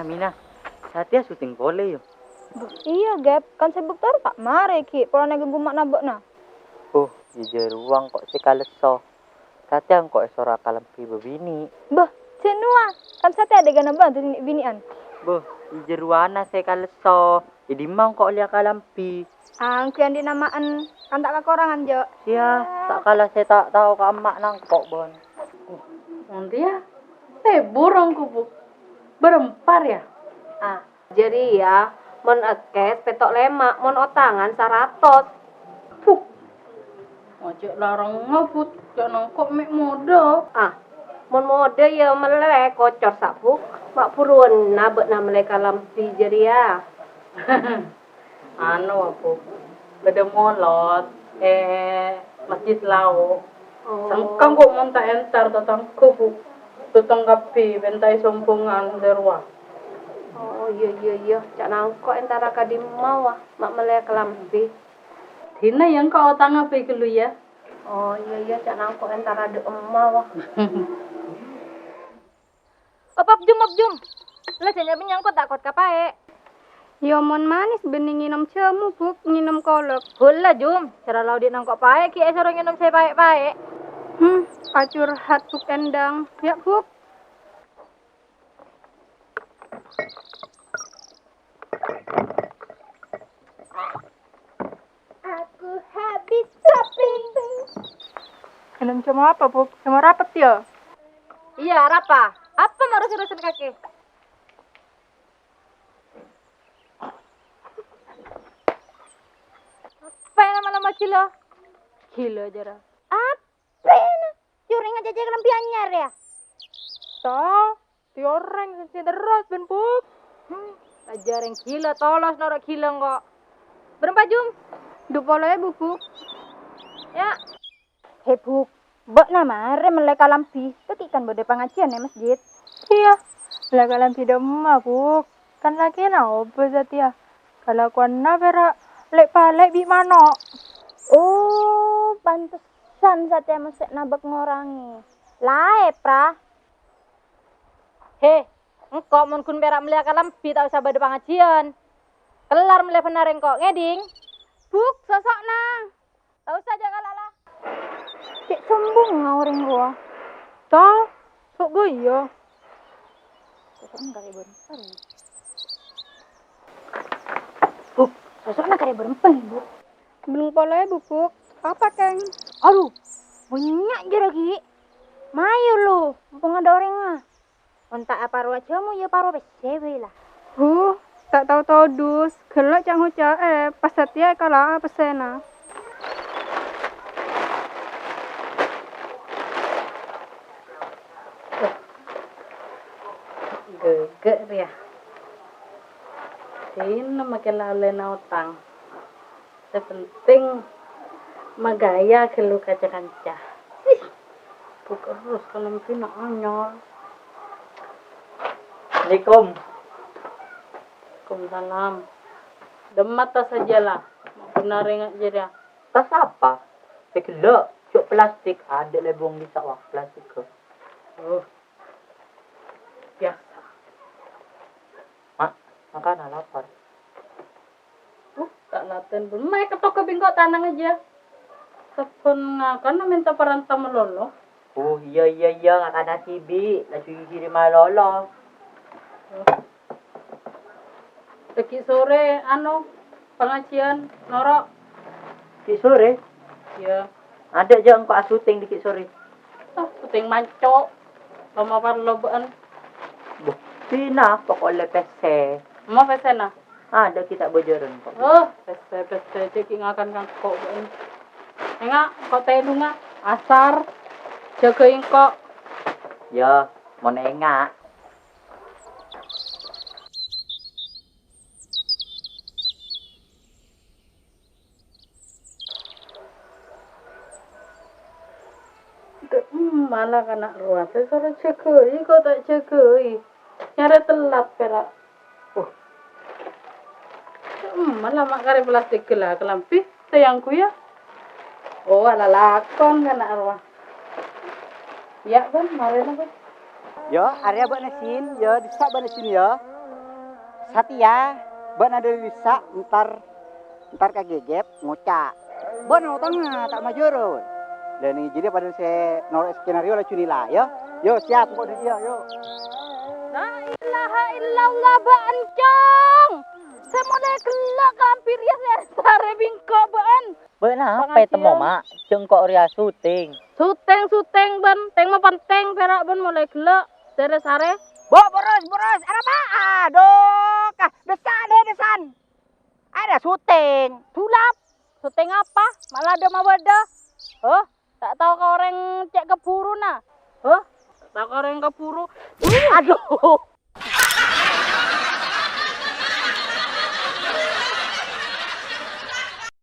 Mina. Satya syuting boleh yo. Iya, Gap. Kan sibuk terus tak mare ki. Polane gumak nabok na. Di jeruang kok sikaleso. Satya kok esora kalempi bebini. Cenua. Kan Satya ada gana bantu ini binian. Di jeruana sikaleso. Jadi mang kok lihat kalempi. Angku yang dinamaan kan tak kekorangan jo. Sia, tak kalah saya tak tahu ke emak nangkok bon. Nanti ya, burung kubu berempar ya. Jadi ya, mon ekes petok lemak, mon otangan 100. Ojek larang ngabut, jangan nangkok mek mode. Mon mode ya melek kocor sapuk. Mak purun nabek na melek lampi jadi ya. Aku beda molot, masjid lauk. Sangkang kok monta entar tatang kubu. Tutang kapi, bentai sombongan derwa. Iya. Cak nangkok entara kadim mawah, mak melek lampi. Tina yang kau otang apa dulu ya? Iya, cak nangkok entara de mawah. Opap jum. Lah janya menyangkut tak kot kapae. Yo mon manis bening nginom cemu buk nginom kolok. Hula jum. Cara lau di nangkok pae ki esoro nginom saya pae. Acur hat buk endang. Ya buk. Aku habis shopping. Minum cemu apa buk? Cemu rapet ya? Iya, rapa. Apa mau rusun kaki? Apa yang lama-lama kilo? Kilo jara. Apa yang? Curing aja kelampi anyar ya? Toh, tioreng terus ben buk. Ajareng kilo, tolos norok kilo kok. Berapa jum? 20.000 buk. Ya. Hei buk, bok nama melek lampi. Itu ikan bode pengajian ya masjid. Iya, lagi lampi dema buk. Kan lagi na obo ya. Kalau kuana berak lek palek bi mano. Oh, pantesan Satya mesti nabek ngorangi. Lae, pra. Engkau mun kun berak melek lampi tak usah bode pengajian. Kelar melek benar engkau ngeding. Buk, sosok na. Tak usah jaga lala. Cik sombong ngawring gua. Toh, sok gue iya. Sosoknya kali berempat. Buk, sosoknya kali berempat, Buk. Belum polanya bubuk. Apa, Keng? Aduh, banyak je lagi. Mayu lu, mumpung ada orang ah. Entah apa ruang jamu ya paro besewe lah. Tak tahu dus. Gelak cang huca pas Satya kalah pesena. Gegek ya. Sini makin lalu nautang. Sepenting magaya kelu kaca-kaca. Bukan terus kalau pina anyol. Assalamualaikum. Waalaikumsalam. Demat tas saja lah. Benar ingat je dia. Tas apa? Sekelak. Cuk plastik. Ada lebong di sawah plastik ke. Biasa. Mak, makan lapar. Tak latihan pun. Mai ketok ke bingkok tanang aja. Sepun ngakan minta perantau melolo. Iya. Nggak ada sibi. Lah cuci kirim malolo. Deki sore, pengajian, norok. Dikit sore? Ya. Ada aja engkau syuting dikit sore. Puting mancok. Lama parloban. Sina, pokoknya pese. Mau pesena? Ada kita bojoran kok. Peste, ceki ngakan kok. Enggak, kok telu nga. Asar. Jagain kok. Ya, mau nengak. Malah kena ruas. Saya jagai, kok tak jagai. Nyari telat perak. Malah mak kare plastik lah kelampi sayangku ya. Oh, ala lakon kan arwah. Ya kan, mari kan. Yo, area buat nasin, yo, disak buat nasin yo. Satya, buat ada disak, ntar kagegep, ngocak. Buat no tengah, tak majuro. Dan ini jadi pada saya norek skenario lah cunila, yo. Yo, siap, buat dia, yo. La ilaha illallah baancong. Saya mau naik kelak hampir ya saya sare bingko baan. Benar apa temo mak? Cengkok ria syuting. Suteng ban, teng mah panteng perak ban mulai gelek. Sare-sare. Boros, ada apa? Aduh, desan. Ada syuting. Sulap. Suteng apa? Malah ada mawada. Oh, tak tahu kau orang cek keburu nah. Oh, tak tahu orang keburu. Aduh,